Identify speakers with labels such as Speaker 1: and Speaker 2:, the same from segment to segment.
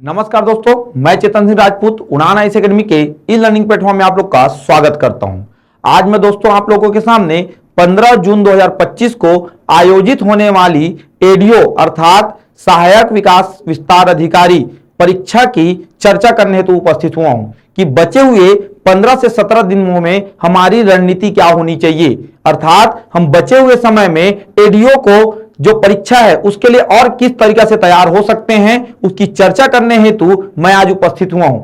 Speaker 1: नमस्कार दोस्तों, मैं चेतन सिंह राजपूत उड़ान आईएएस एकेडमी के ई लर्निंग प्लेटफॉर्म में आप लोग का स्वागत करता हूं। आज मैं दोस्तों आप लोगों के सामने 15 जून 2025 को आयोजित होने वाली एडीओ अर्थात सहायक विकास विस्तार अधिकारी परीक्षा की चर्चा करने हेतु उपस्थित हुआ हूं कि बचे हुए 15 से 17 दिनों में हमारी रणनीति क्या होनी चाहिए, अर्थात हम बचे हुए समय में एडीओ को जो परीक्षा है उसके लिए और किस तरीके से तैयार हो सकते हैं, उसकी चर्चा करने हेतु मैं आज उपस्थित हुआ हूं।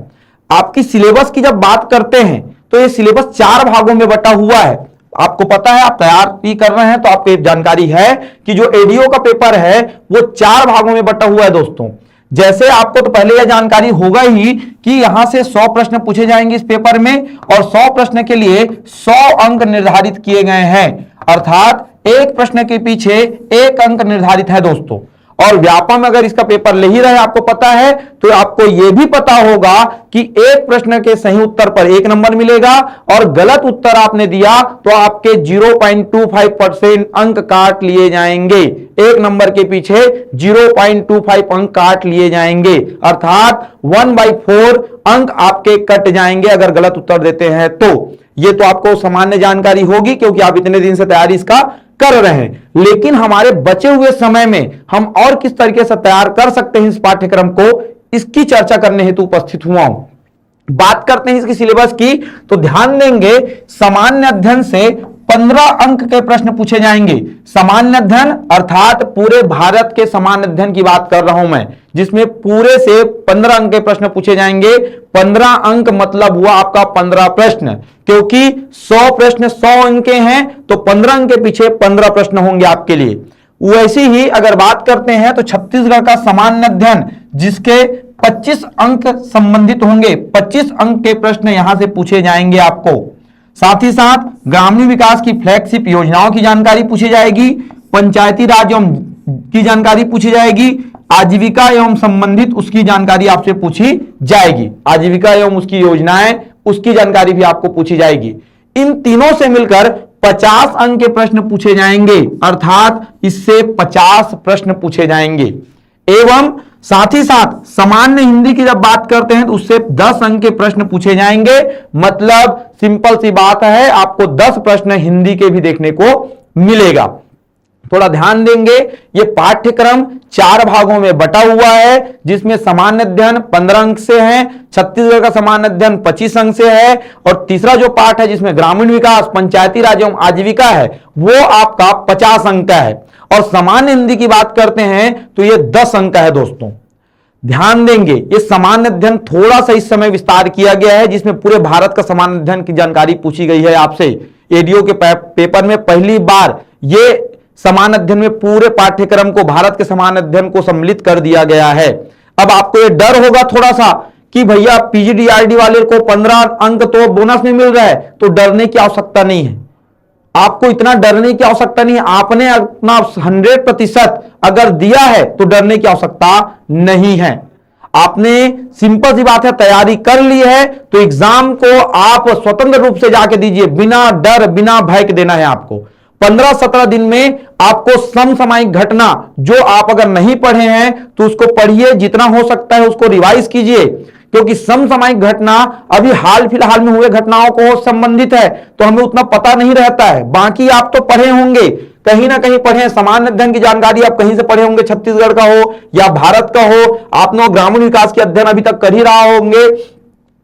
Speaker 1: आपकी सिलेबस की जब बात करते हैं तो ये सिलेबस 4 भागों में बटा हुआ है। आपको पता है, आप तैयारी कर रहे हैं तो आपको एक जानकारी है कि जो एडीओ का पेपर है वो 4 भागों में बटा हुआ है दोस्तों। जैसे आपको तो पहले यह जानकारी होगा ही कि यहां से 100 प्रश्न पूछे जाएंगे इस पेपर में और 100 प्रश्न के लिए 100 अंक निर्धारित किए गए हैं, अर्थात एक प्रश्न के पीछे 1 अंक निर्धारित है दोस्तों। और व्यापम अगर इसका पेपर ले ही रहे आपको पता है तो आपको यह भी पता होगा कि एक प्रश्न के सही उत्तर पर 1 नंबर मिलेगा और गलत उत्तर आपने दिया तो आपके 0.25% अंक काट लिए जाएंगे। 1 नंबर के पीछे 0.25 अंक काट लिए जाएंगे, अर्थात 1/4 अंक आपके कट जाएंगे अगर गलत उत्तर देते हैं तो। ये तो आपको सामान्य जानकारी होगी क्योंकि आप इतने दिन से तैयारी इसका कर रहे हैं। लेकिन हमारे बचे हुए समय में हम और किस तरीके से तैयार कर सकते हैं इस पाठ्यक्रम को, इसकी चर्चा करने हेतु उपस्थित हुआ हूं। बात करते हैं इसकी सिलेबस की तो ध्यान देंगे, सामान्य अध्ययन से 15 अंक के प्रश्न पूछे जाएंगे। सामान्य अध्ययन अर्थात पूरे भारत के सामान्य अध्ययन की बात कर रहा हूं मैं, जिसमें पूरे से 15 अंक के प्रश्न पूछे जाएंगे। 15 अंक मतलब हुआ आपका 15 प्रश्न, क्योंकि 100 प्रश्न 100 अंक के हैं तो 15 अंक के पीछे 15 प्रश्न होंगे आपके लिए। वैसे ही अगर बात करते हैं तो छत्तीसगढ़ का सामान्य अध्ययन जिसके 25 अंक संबंधित होंगे, 25 अंक के प्रश्न यहां से पूछे जाएंगे आपको। साथ ही साथ ग्रामीण विकास की फ्लैगशिप योजनाओं की जानकारी पूछी जाएगी, पंचायती राज एवं की जानकारी पूछी जाएगी, आजीविका एवं संबंधित उसकी जानकारी आपसे पूछी जाएगी। आजीविका एवं उसकी योजनाएं, उसकी जानकारी भी आपको पूछी जाएगी। इन तीनों से मिलकर 50 अंक के प्रश्न पूछे जाएंगे, अर्थात इससे 50 प्रश्न पूछे जाएंगे। एवं साथ ही साथ सामान्य हिंदी की जब बात करते हैं तो उससे 10 अंक के प्रश्न पूछे जाएंगे। मतलब सिंपल सी बात है, आपको 10 प्रश्न हिंदी के भी देखने को मिलेगा। थोड़ा ध्यान देंगे, ये पाठ्यक्रम 4 भागों में बटा हुआ है, जिसमें सामान्य अध्ययन 15 अंक से है, छत्तीसगढ़ का सामान्य अध्ययन 25 अंक से है और तीसरा जो पाठ है जिसमें ग्रामीण विकास, पंचायती राज एवं आजीविका है वो आपका 50 अंक का है। और सामान्य हिंदी की बात करते हैं तो ये 10 अंक का है दोस्तों। ध्यान देंगे, ये सामान्य अध्ययन थोड़ा सा इस समय विस्तार किया गया है, जिसमें पूरे भारत का सामान्य अध्ययन की जानकारी पूछी गई है आपसे। एडीओ के पेपर में पहली बार ये सामान्य अध्ययन में पूरे पाठ्यक्रम को, भारत के सामान्य अध्ययन को सम्मिलित कर दिया गया है। अब आपको ये डर होगा थोड़ा सा कि भैया पीजीडीआरडी वाले को 15 अंक तो बोनस में मिल रहा है, तो डरने की आवश्यकता नहीं है। आपको इतना डरने की आवश्यकता नहीं है। आपने अपना 100% अगर दिया है तो डरने की आवश्यकता नहीं है। आपने सिंपल सी बात है, तैयारी कर ली है तो एग्जाम को आप स्वतंत्र रूप से जाके दीजिए, बिना डर बिना भय के देना है आपको। 15-17 दिन में आपको समसामयिक घटना जो आप अगर नहीं पढ़े हैं तो उसको पढ़िए, जितना हो सकता है उसको रिवाइज कीजिए, क्योंकि समसामयिक घटना अभी हाल फिलहाल में हुए घटनाओं को संबंधित है तो हमें उतना पता नहीं रहता है। बाकी आप तो पढ़े होंगे, कहीं ना कहीं पढ़े, सामान्य अध्ययन की जानकारी आप कहीं से पढ़े होंगे, छत्तीसगढ़ का हो या भारत का हो। आपने ग्रामीण विकास के अध्ययन अभी तक कर ही रहा होंगे,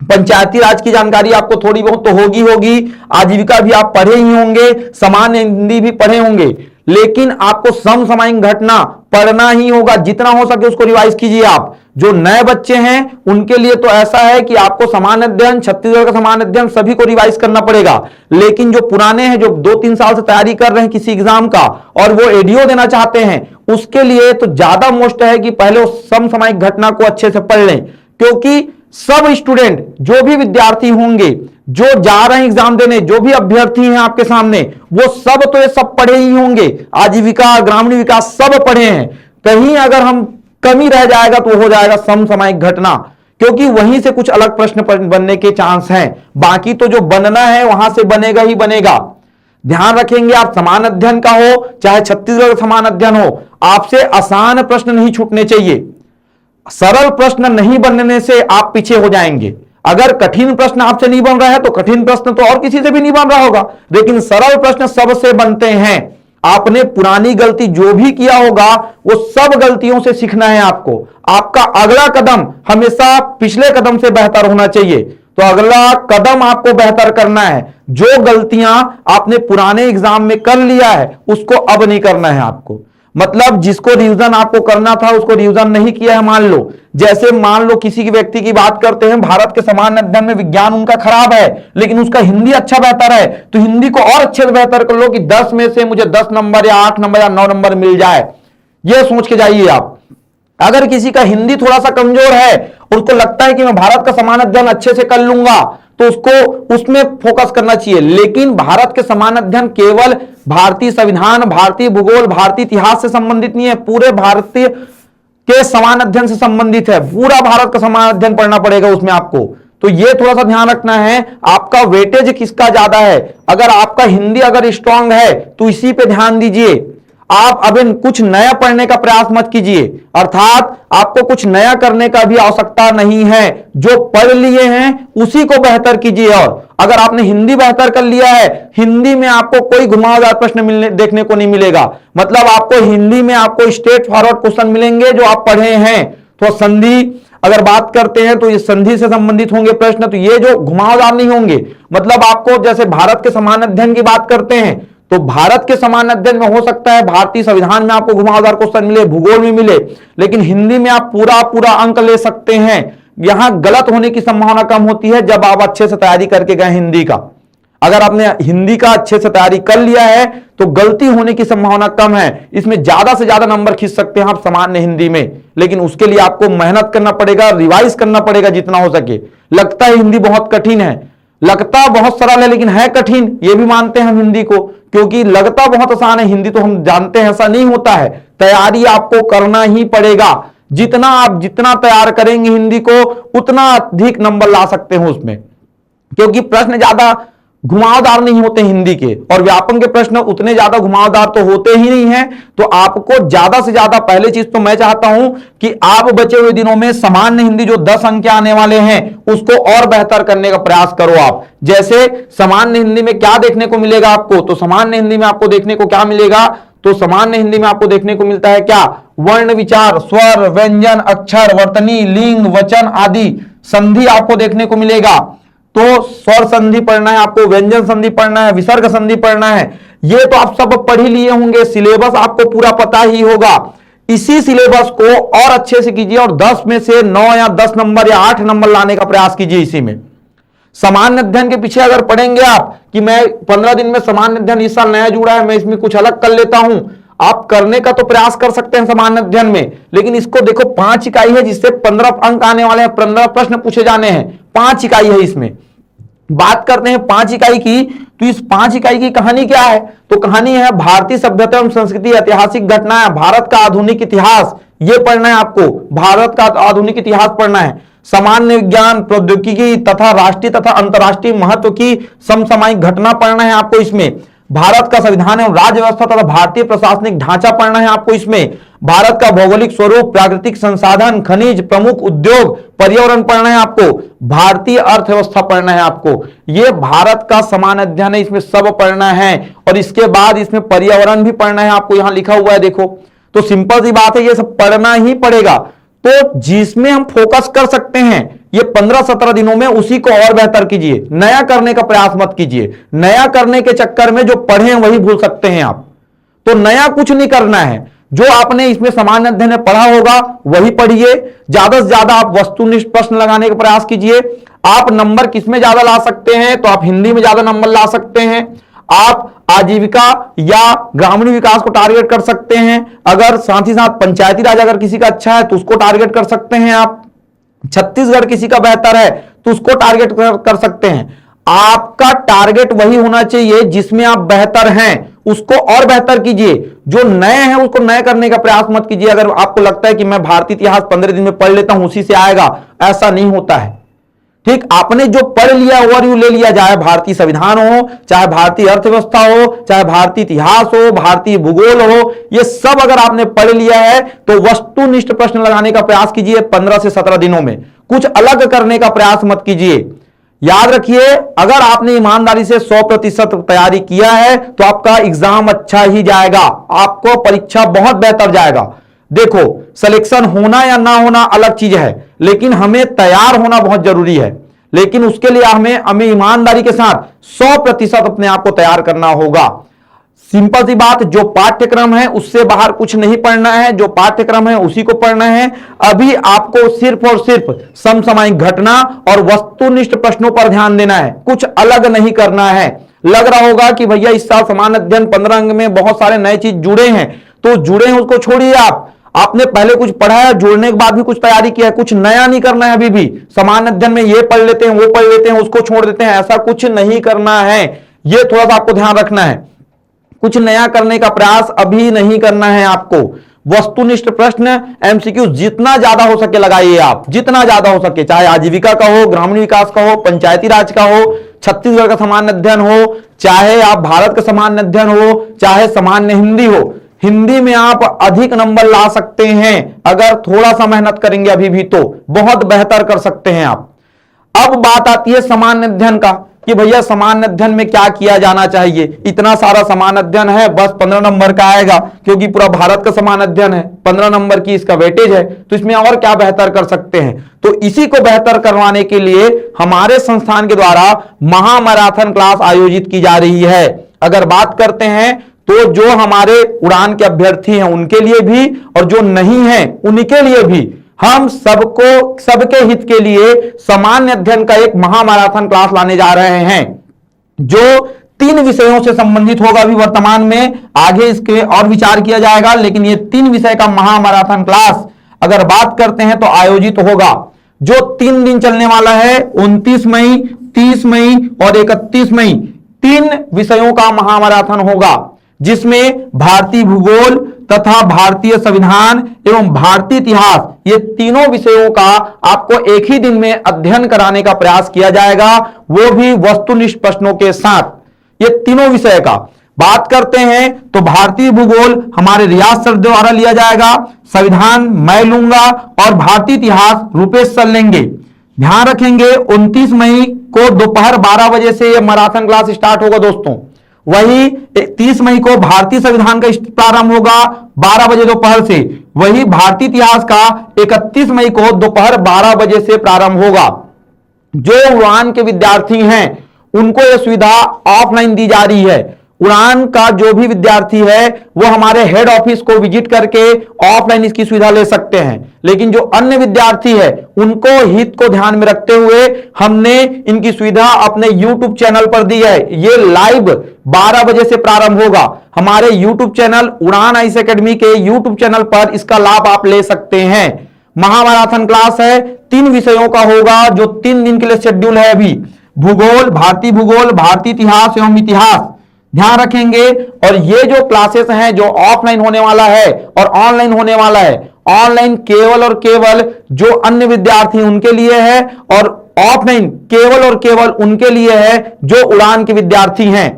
Speaker 1: पंचायती राज की जानकारी आपको थोड़ी बहुत तो होगी, आजीविका भी आप पढ़े ही होंगे, सामान्य हिंदी भी पढ़े होंगे। लेकिन आपको समसामयिक घटना पढ़ना ही होगा, जितना हो सके उसको रिवाइज कीजिए आप। जो नए बच्चे हैं उनके लिए तो ऐसा है कि आपको सामान्य अध्ययन, छत्तीसगढ़ का सामान्य अध्ययन सभी को रिवाइज करना पड़ेगा। लेकिन जो पुराने हैं, जो 2-3 साल से तैयारी कर रहे हैं किसी एग्जाम का और वो एडीओ देना चाहते हैं, उसके लिए तो ज्यादा मोस्ट है कि पहले उस समसामयिक घटना को अच्छे से पढ़ लें, क्योंकि सब स्टूडेंट, जो भी विद्यार्थी होंगे, जो जा रहे हैं एग्जाम देने, जो भी अभ्यर्थी हैं आपके सामने, वो सब तो ये सब पढ़े ही होंगे। आजीविका, ग्रामीण विकास सब पढ़े हैं। कहीं अगर हम कमी रह जाएगा तो हो जाएगा समसामयिक घटना, क्योंकि वहीं से कुछ अलग प्रश्न बनने के चांस हैं। बाकी तो जो बनना है वहां से बनेगा ही बनेगा। ध्यान रखेंगे, आप सामान्य अध्ययन का हो चाहे छत्तीसगढ़ का सामान्य अध्ययन हो, आपसे आसान प्रश्न नहीं छूटने चाहिए। सरल प्रश्न नहीं बनने से आप पीछे हो जाएंगे। अगर कठिन प्रश्न आपसे नहीं बन रहा है तो कठिन प्रश्न तो और किसी से भी नहीं बन रहा होगा, लेकिन सरल प्रश्न सबसे बनते हैं। आपने पुरानी गलती जो भी किया होगा वो सब गलतियों से सीखना है आपको। आपका अगला कदम हमेशा पिछले कदम से बेहतर होना चाहिए। तो अगला कदम आपको बेहतर करना है। जो गलतियां आपने पुराने एग्जाम में कर लिया है उसको अब नहीं करना है आपको। मतलब जिसको रिवीजन आपको करना था उसको रिवीजन नहीं किया है, मान लो। जैसे मान लो किसी की व्यक्ति की बात करते हैं, भारत के सामान्य अध्ययन में विज्ञान उनका खराब है लेकिन उसका हिंदी अच्छा बेहतर है, तो हिंदी को और अच्छे से बेहतर कर लो कि 10 में से मुझे 10 नंबर या 8 नंबर या 9 नंबर मिल जाए। यह सोच के जाइए आप। अगर किसी का हिंदी थोड़ा सा कमजोर है और उसको लगता है कि मैं भारत का सामान्य अध्ययन अच्छे से कर लूंगा, तो उसको उसमें फोकस करना चाहिए। लेकिन भारत के सामान्य अध्ययन केवल भारतीय संविधान, भारतीय भूगोल, भारतीय इतिहास से संबंधित नहीं है, पूरे भारतीय के सामान्य अध्ययन से संबंधित है। पूरा भारत का सामान्य अध्ययन पढ़ना पड़ेगा उसमें आपको। तो ये थोड़ा सा ध्यान रखना है, आपका वेटेज किसका ज्यादा है। अगर आपका हिंदी अगर स्ट्रांग है तो इसी पे ध्यान दीजिए। आप अब कुछ नया पढ़ने का प्रयास मत कीजिए, अर्थात आपको कुछ नया करने का भी आवश्यकता नहीं है। जो पढ़ लिए हैं उसी को बेहतर कीजिए। और अगर आपने हिंदी बेहतर कर लिया है, हिंदी में आपको कोई घुमावदार प्रश्न देखने को नहीं मिलेगा। मतलब आपको हिंदी में आपको स्ट्रेट फॉरवर्ड क्वेश्चन मिलेंगे जो आप पढ़े हैं। तो संधि अगर बात करते हैं तो ये संधि से संबंधित होंगे प्रश्न, तो ये जो घुमावदार नहीं होंगे। मतलब आपको जैसे भारत के सामान्य अध्ययन की बात करते हैं तो भारत के सामान्य अध्ययन में हो सकता है भारतीय संविधान में आपको घुमावदार क्वेश्चन मिले, भूगोल में मिले, लेकिन हिंदी में आप पूरा पूरा अंक ले सकते हैं। यहां गलत होने की संभावना कम होती है जब आप अच्छे से तैयारी करके गए हिंदी का। अगर आपने हिंदी का अच्छे से तैयारी कर लिया है तो गलती होने की संभावना कम है। इसमें ज्यादा से ज्यादा नंबर खींच सकते हैं आप सामान्य हिंदी में, लेकिन उसके लिए आपको मेहनत करना पड़ेगा, रिवाइज करना पड़ेगा जितना हो सके। लगता है हिंदी बहुत कठिन है, लगता बहुत सरल है, लेकिन है कठिन, ये भी मानते हैं हम हिंदी को, क्योंकि लगता बहुत आसान है हिंदी, तो हम जानते हैं ऐसा नहीं होता है। तैयारी आपको करना ही पड़ेगा। जितना तैयार करेंगे हिंदी को उतना अधिक नंबर ला सकते हो उसमें, क्योंकि प्रश्न ज्यादा घुमावदार नहीं होते हिंदी के, और व्यापक के प्रश्न उतने ज्यादा घुमावदार तो होते ही नहीं है। तो आपको ज्यादा से ज्यादा, पहले चीज तो मैं चाहता हूं कि आप बचे हुए दिनों में सामान्य हिंदी जो 10 अंक के आने वाले हैं उसको और बेहतर करने का प्रयास करो आप। जैसे सामान्य हिंदी में क्या देखने को मिलेगा आपको, तो सामान्य हिंदी में आपको देखने को क्या मिलेगा, तो सामान्य हिंदी में आपको देखने को मिलता है क्या, वर्ण विचार, स्वर, व्यंजन, अक्षर, वर्तनी, लिंग, वचन आदि संधि आपको देखने को मिलेगा। तो स्वर संधि पढ़ना है आपको, व्यंजन संधि पढ़ना है, विसर्ग संधि पढ़ना है। ये तो आप सब पढ़ ही लिए होंगे, सिलेबस आपको पूरा पता ही होगा। इसी सिलेबस को और अच्छे से कीजिए और 10 में से 9 या 10 नंबर या 8 नंबर लाने का प्रयास कीजिए इसी में। सामान्य अध्ययन के पीछे अगर पढ़ेंगे आप कि मैं 15 दिन में सामान्य अध्ययन इस साल नया जुड़ा है, मैं इसमें कुछ अलग कर लेता हूं, आप करने का तो प्रयास कर सकते हैं सामान्य अध्ययन में, लेकिन इसको देखो 5 इकाई है जिससे 15 अंक आने वाले हैं, 15 प्रश्न पूछे जाने हैं। 5 इकाई है, इसमें बात करते हैं 5 इकाई की। तो इस 5 इकाई की कहानी क्या है, तो कहानी है भारतीय सभ्यता एवं संस्कृति, ऐतिहासिक घटनाएं, भारत का आधुनिक इतिहास, ये पढ़ना है आपको। भारत का आधुनिक इतिहास पढ़ना है, सामान्य विज्ञान, प्रौद्योगिकी तथा राष्ट्रीय तथा अंतर्राष्ट्रीय महत्व की समसामयिक घटना पढ़ना है आपको इसमें। भारत का संविधान एवं राज्य व्यवस्था तथा भारतीय प्रशासनिक ढांचा पढ़ना है आपको इसमें। भारत का भौगोलिक स्वरूप, प्राकृतिक संसाधन, खनिज, प्रमुख उद्योग, पर्यावरण पढ़ना है आपको। भारतीय अर्थव्यवस्था पढ़ना है आपको। ये भारत का सामान्य अध्ययन है, इसमें सब पढ़ना है। और इसके बाद इसमें पर्यावरण भी पढ़ना है आपको, यहां लिखा हुआ है देखो। तो सिंपल सी बात है, ये सब पढ़ना ही पड़ेगा। तो जिसमें हम फोकस कर सकते हैं ये 15-17 दिनों में, उसी को और बेहतर कीजिए। नया करने का प्रयास मत कीजिए। नया करने के चक्कर में जो पढ़े हैं वही भूल सकते हैं आप। तो नया कुछ नहीं करना है, जो आपने इसमें सामान्य अध्ययन में पढ़ा होगा वही पढ़िए। ज्यादा से ज्यादा आप वस्तुनिष्ठ प्रश्न लगाने का प्रयास कीजिए। आप नंबर किसमें ज्यादा ला सकते हैं, तो आप हिंदी में ज्यादा नंबर ला सकते हैं। आप आजीविका या ग्रामीण विकास को टारगेट कर सकते हैं। अगर साथ ही साथ पंचायती राज अगर किसी का अच्छा है तो उसको टारगेट कर सकते हैं आप। छत्तीसगढ़ किसी का बेहतर है तो उसको टारगेट कर सकते हैं। आपका टारगेट वही होना चाहिए जिसमें आप बेहतर हैं, उसको और बेहतर कीजिए। जो नए हैं उसको नए करने का प्रयास मत कीजिए। अगर आपको लगता है कि मैं भारतीय इतिहास 15 दिन में पढ़ लेता हूं उसी से आएगा, ऐसा नहीं होता है। ठीक, आपने जो पढ़ लिया ओवरव्यू ले लिया, चाहे भारतीय संविधान हो, चाहे भारतीय अर्थव्यवस्था हो, चाहे भारतीय इतिहास हो, भारतीय भूगोल हो, ये सब अगर आपने पढ़ लिया है तो वस्तुनिष्ठ प्रश्न लगाने का प्रयास कीजिए 15 से 17 दिनों में। कुछ अलग करने का प्रयास मत कीजिए। याद रखिए, अगर आपने ईमानदारी से 100% तैयारी किया है तो आपका एग्जाम अच्छा ही जाएगा, आपको परीक्षा बहुत बेहतर जाएगा। देखो, सिलेक्शन होना या ना होना अलग चीज है, लेकिन हमें तैयार होना बहुत जरूरी है। लेकिन उसके लिए हमें ईमानदारी के साथ 100% अपने आप को तैयार करना होगा। सिंपल सी बात, जो पाठ्यक्रम है उससे बाहर कुछ नहीं पढ़ना है, जो पाठ्यक्रम है उसी को पढ़ना है। अभी आपको सिर्फ और सिर्फ समसामयिक घटना और वस्तुनिष्ठ प्रश्नों पर ध्यान देना है, कुछ अलग नहीं करना है। लग रहा होगा कि भैया इस साल सामान्य अध्ययन 15 अंक में बहुत सारे नए चीज जुड़े हैं, तो जुड़े हैं उसको छोड़िए। आपने पहले कुछ पढ़ा है, जुड़ने के बाद भी कुछ तैयारी किया है, कुछ नया नहीं करना है। अभी भी सामान्य अध्ययन में ये पढ़ लेते हैं, वो पढ़ लेते हैं, उसको छोड़ देते हैं, ऐसा कुछ नहीं करना है। ये थोड़ा सा आपको ध्यान रखना है। कुछ नया करने का प्रयास अभी नहीं करना है आपको। वस्तुनिष्ठ प्रश्न एमसीक्यू जितना ज्यादा हो सके लगाइए आप, जितना ज्यादा हो सके, चाहे आजीविका का हो, ग्रामीण विकास का हो, पंचायती राज का हो, छत्तीसगढ़ का सामान्य अध्ययन हो, चाहे आप भारत का सामान्य अध्ययन हो, चाहे सामान्य हिंदी हो। हिंदी में आप अधिक नंबर ला सकते हैं अगर थोड़ा सा मेहनत करेंगे, अभी भी तो बहुत बेहतर कर सकते हैं आप। अब बात आती है सामान्य अध्ययन का कि भैया सामान्य अध्ययन में क्या किया जाना चाहिए। इतना सारा सामान्य अध्ययन है, बस 15 नंबर का आएगा, क्योंकि पूरा भारत का सामान्य अध्ययन है, 15 नंबर की इसका वेटेज है, तो इसमें और क्या बेहतर कर सकते हैं। तो इसी को बेहतर करवाने के लिए हमारे संस्थान के द्वारा महामैराथन क्लास आयोजित की जा रही है। अगर बात करते हैं तो जो हमारे उड़ान के अभ्यर्थी हैं उनके लिए भी, और जो नहीं है उनके लिए भी, हम सबको, सबके हित के लिए सामान्य अध्ययन का एक महामैराथन क्लास लाने जा रहे हैं, जो 3 विषयों से संबंधित होगा। अभी वर्तमान में, आगे इसके और विचार किया जाएगा, लेकिन ये 3 विषय का महामैराथन क्लास अगर बात करते हैं तो आयोजित होगा, जो 3 दिन चलने वाला है। 29 मई, 30 मई और 31 मई 3 विषयों का महामैराथन होगा, जिसमें भारतीय भूगोल तथा भारतीय संविधान एवं भारतीय इतिहास, ये तीनों विषयों का आपको एक ही दिन में अध्ययन कराने का प्रयास किया जाएगा, वो भी वस्तुनिष्ठ प्रश्नों के साथ। ये तीनों विषय का बात करते हैं तो भारतीय भूगोल हमारे रियाज सर द्वारा लिया जाएगा, संविधान मैं लूंगा और भारतीय इतिहास रुपेश सर लेंगे। ध्यान रखेंगे 29 मई को दोपहर 12 बजे से यह मैराथन क्लास स्टार्ट होगा दोस्तों। वही 30 मई को भारतीय संविधान का प्रारंभ होगा 12 बजे दोपहर से। वही भारतीय इतिहास का 31 मई को दोपहर 12 बजे से प्रारंभ होगा। जो उड़ान के विद्यार्थी हैं उनको यह सुविधा ऑफलाइन दी जा रही है। उड़ान का जो भी विद्यार्थी है वो हमारे हेड ऑफिस को विजिट करके ऑफलाइन इसकी सुविधा ले सकते हैं, लेकिन जो अन्य विद्यार्थी है उनको हित को ध्यान में रखते हुए हमने इनकी सुविधा अपने YouTube चैनल पर दी है। ये लाइव 12 बजे से प्रारंभ होगा। हमारे YouTube चैनल उड़ान आईएएस एकेडमी के YouTube चैनल पर इसका लाभ आप ले सकते हैं। महामैराथन क्लास है, 3 विषयों का होगा, जो 3 दिन के लिए शेड्यूल है। अभी भूगोल, भारतीय इतिहास एवं इतिहास ध्यान रखेंगे। और ये जो क्लासेस हैं, जो ऑफलाइन होने वाला है और ऑनलाइन होने वाला है, ऑनलाइन केवल और केवल जो अन्य विद्यार्थी उनके लिए है, और ऑफलाइन केवल और केवल उनके लिए है जो उड़ान के विद्यार्थी हैं,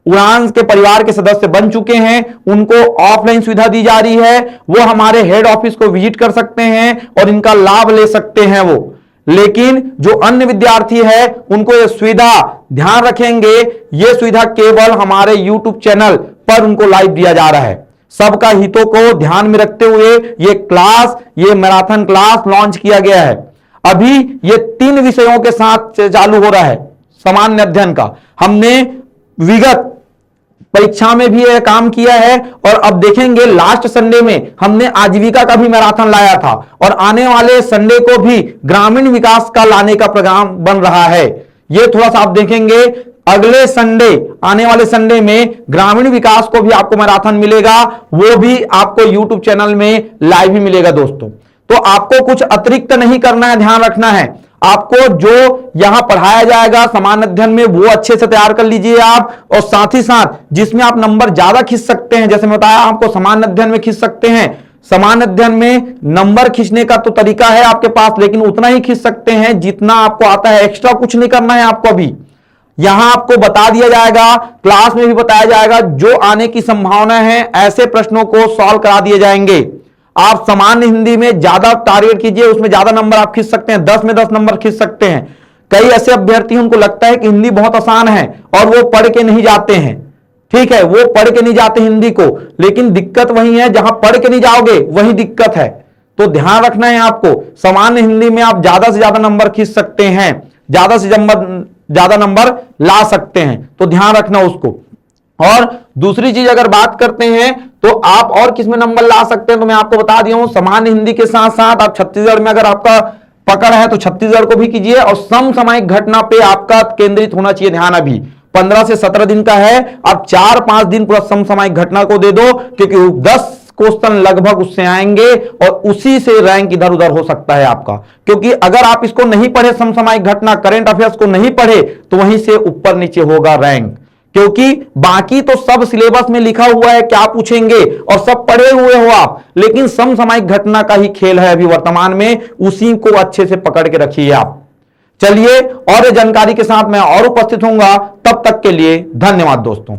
Speaker 1: उड़ान के परिवार के सदस्य बन चुके हैं, उनको ऑफलाइन सुविधा दी जा रही है। वो हमारे हेड ऑफिस को विजिट कर सकते हैं और इनका लाभ ले सकते हैं वो। लेकिन जो अन्य विद्यार्थी है उनको यह सुविधा, ध्यान रखेंगे, यह सुविधा केवल हमारे YouTube चैनल पर उनको लाइव दिया जा रहा है। सबका हितों को ध्यान में रखते हुए ये मैराथन क्लास लॉन्च किया गया है। अभी ये 3 विषयों के साथ चालू हो रहा है सामान्य अध्ययन का। हमने विगत परीक्षा में भी यह काम किया है, और अब देखेंगे लास्ट संडे में हमने आजीविका का भी मैराथन लाया था, और आने वाले संडे को भी ग्रामीण विकास का लाने का प्रोग्राम बन रहा है। ये थोड़ा सा आप देखेंगे, अगले संडे, आने वाले संडे में ग्रामीण विकास को भी आपको मैराथन मिलेगा, वो भी आपको YouTube चैनल में लाइव ही मिलेगा दोस्तों। तो आपको कुछ अतिरिक्त नहीं करना है, ध्यान रखना है। आपको जो यहां पढ़ाया जाएगा सामान्य अध्ययन में वो अच्छे से तैयार कर लीजिए आप, और साथ ही साथ जिसमें आप नंबर ज्यादा खींच सकते हैं, जैसे मैं बताया आपको सामान्य अध्ययन में खींच सकते हैं सामान्य अध्ययन में नंबर खींचने का तो तरीका है आपके पास, लेकिन उतना ही खींच सकते हैं जितना आपको आता है, एक्स्ट्रा कुछ नहीं करना है आपको। अभी यहां आपको बता दिया जाएगा, क्लास में भी बताया जाएगा, जो आने की संभावना है ऐसे प्रश्नों को सॉल्व करा दिए जाएंगे। आप सामान्य हिंदी में ज्यादा टारगेट कीजिए, उसमें ज्यादा नंबर आप खींच सकते हैं, 10 में 10 नंबर खींच सकते हैं। कई ऐसे अभ्यर्थी उनको लगता है कि हिंदी बहुत आसान है और वो पढ़ के नहीं जाते हैं, ठीक है, वो पढ़ के नहीं जाते हिंदी को, लेकिन दिक्कत वही है जहां पढ़ के नहीं जाओगे वही दिक्कत है। तो ध्यान रखना है आपको, सामान्य हिंदी में आप ज्यादा से ज्यादा नंबर खींच सकते हैं, ज्यादा से ज्यादा नंबर ला सकते हैं, तो ध्यान रखना उसको। और दूसरी चीज अगर बात करते हैं तो आप और किस में नंबर ला सकते हैं, तो मैं आपको बता दिया हूं, सामान्य हिंदी के साथ साथ आप छत्तीसगढ़ में अगर आपका पकड़ है तो छत्तीसगढ़ को भी कीजिए, और समसामयिक घटना पे आपका केंद्रित होना चाहिए ध्यान। अभी 15 से 17 दिन का है, आप 4-5 दिन पूरा समसामयिक घटना को दे दो, क्योंकि 10 क्वेश्चन लगभग उससे आएंगे और उसी से रैंक इधर उधर हो सकता है आपका। क्योंकि अगर आप इसको नहीं पढ़े, समसामयिक घटना करंट अफेयर्स को नहीं पढ़े, तो वहीं से ऊपर नीचे होगा रैंक, क्योंकि बाकी तो सब सिलेबस में लिखा हुआ है क्या पूछेंगे और सब पढ़े हुए हो आप, लेकिन समसामयिक घटना का ही खेल है अभी वर्तमान में, उसी को अच्छे से पकड़ के रखिए आप। चलिए, और जानकारी के साथ मैं और उपस्थित होऊंगा, तब तक के लिए धन्यवाद दोस्तों।